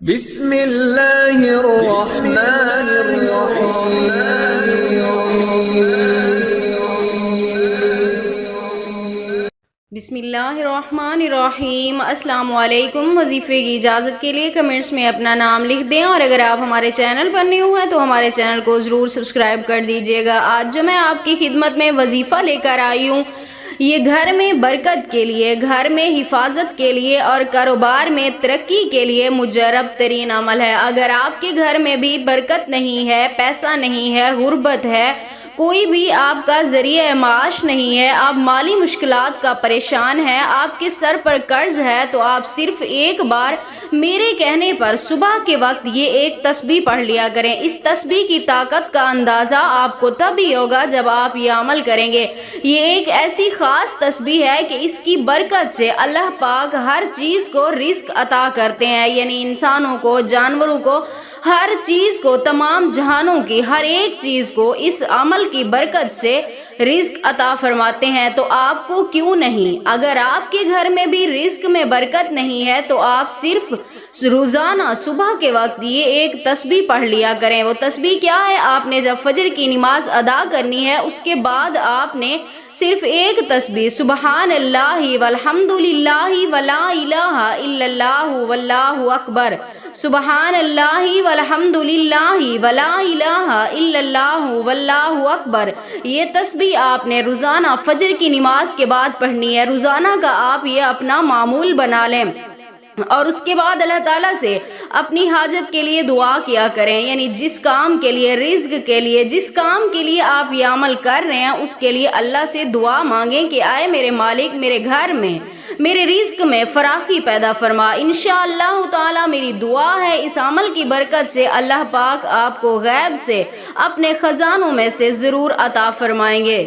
بسم اللہ الرحمن الرحیم۔ بسم اللہ الرحمن الرحیم۔ السلام علیکم۔ وظیفے کی اجازت کے لیے کمنٹس میں اپنا نام لکھ دیں، اور اگر آپ ہمارے چینل پر نئے ہوئے ہیں تو ہمارے چینل کو ضرور سبسکرائب کر دیجیے گا۔ آج جو میں آپ کی خدمت میں وظیفہ لے کر آئی ہوں، یہ گھر میں برکت کے لیے، گھر میں حفاظت کے لیے اور کاروبار میں ترقی کے لیے مجرب ترین عمل ہے۔ اگر آپ کے گھر میں بھی برکت نہیں ہے، پیسہ نہیں ہے، غربت ہے، کوئی بھی آپ کا ذریعہ معاش نہیں ہے، آپ مالی مشکلات کا پریشان ہے، آپ کے سر پر قرض ہے، تو آپ صرف ایک بار میرے کہنے پر صبح کے وقت یہ ایک تسبیح پڑھ لیا کریں۔ اس تسبیح کی طاقت کا اندازہ آپ کو تب ہی ہوگا جب آپ یہ عمل کریں گے۔ یہ ایک ایسی خاص تسبیح ہے کہ اس کی برکت سے اللہ پاک ہر چیز کو رزق عطا کرتے ہیں، یعنی انسانوں کو، جانوروں کو، ہر چیز کو، تمام جہانوں کی ہر ایک چیز کو اس عمل کی برکت سے رزق عطا فرماتے ہیں۔ تو آپ کو کیوں نہیں؟ اگر آپ کے گھر میں بھی رزق میں برکت نہیں ہے تو آپ صرف روزانہ صبح کے وقت یہ ایک تسبیح پڑھ لیا کریں۔ وہ تسبیح کیا ہے؟ آپ نے جب فجر کی نماز ادا کرنی ہے، اس کے بعد آپ نے صرف ایک تسبیح سبحان اللہ والحمد للہ ولا الہ الا اللہ واللہ اکبر، سبحان اللہ والحمد للہ ولا الہ الا اللہ واللہ اکبر، یہ تسبیح آپ نے روزانہ فجر کی نماز کے بعد پڑھنی ہے۔ روزانہ کا آپ یہ اپنا معمول بنا لیں، اور اس کے بعد اللہ تعالیٰ سے اپنی حاجت کے لیے دعا کیا کریں، یعنی جس کام کے لیے، رزق کے لیے، جس کام کے لیے آپ یہ عمل کر رہے ہیں، اس کے لیے اللہ سے دعا مانگیں کہ آئے میرے مالک، میرے گھر میں، میرے رزق میں فراخی پیدا فرما۔ انشاءاللہ تعالیٰ میری دعا ہے اس عمل کی برکت سے اللہ پاک آپ کو غیب سے اپنے خزانوں میں سے ضرور عطا فرمائیں گے۔